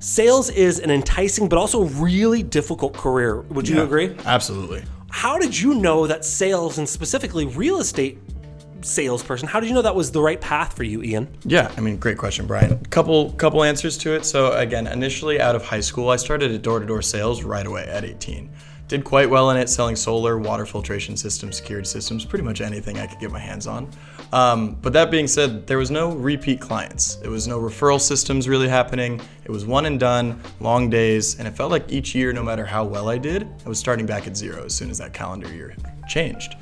Sales is an enticing but also really difficult career. Would you agree? Absolutely. How did you know that sales, and specifically real estate salesperson, how did you know that was the right path for you, Ian? Yeah, I mean, great question, Brian. Couple answers to it. So again, initially out of high school, I started at door-to-door sales right away at 18. Did quite well in it, selling solar, water filtration systems, security systems, pretty much anything I could get my hands on. But that being said, there was no repeat clients. There was no referral systems really happening. It was one and done, long days, and it felt like each year, no matter how well I did, I was starting back at zero as soon as that calendar year changed.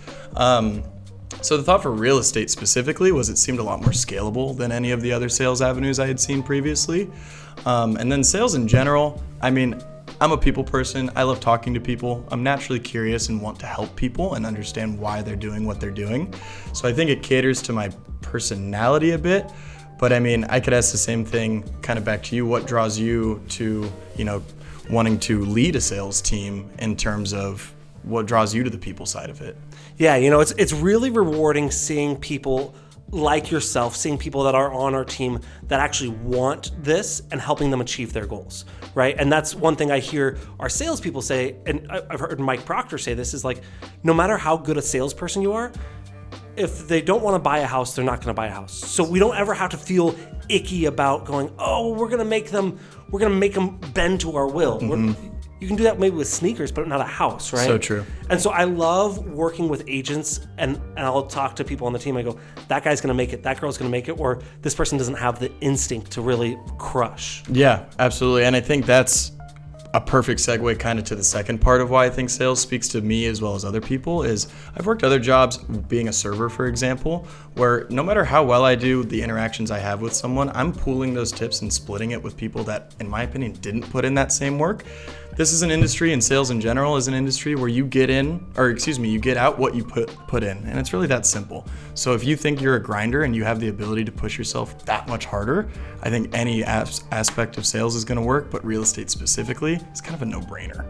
So the thought for real estate specifically was it seemed a lot more scalable than any of the other sales avenues I had seen previously. And then sales in general, I mean, I'm a people person. I love talking to people. I'm naturally curious and want to help people and understand why they're doing what they're doing. So I think it caters to my personality a bit. But I mean, I could ask the same thing kind of back to you. What draws you to, wanting to lead a sales team in terms of what draws you to the people side of it? Yeah, it's really rewarding seeing people like yourself, seeing people that are on our team that actually want this and helping them achieve their goals, right? And that's one thing I hear our salespeople say, and I've heard Mike Proctor say this, is like, no matter how good a salesperson you are, if they don't want to buy a house, they're not going to buy a house. So we don't ever have to feel icky about going, oh, we're going to make them bend to our will. Mm-hmm. You can do that maybe with sneakers, but not a house, right? So true. And so I love working with agents, and I'll talk to people on the team. I go, that guy's going to make it, that girl's going to make it, or this person doesn't have the instinct to really crush. Yeah, absolutely. And I think that's a perfect segue kind of to the second part of why I think sales speaks to me as well as other people is I've worked other jobs, being a server, for example, where no matter how well I do the interactions I have with someone, I'm pooling those tips and splitting it with people that, in my opinion, didn't put in that same work. This is an industry, and sales in general is an industry where you get out what you put in, and it's really that simple. So if you think you're a grinder and you have the ability to push yourself that much harder, I think any aspect of sales is going to work, but real estate specifically is kind of a no-brainer.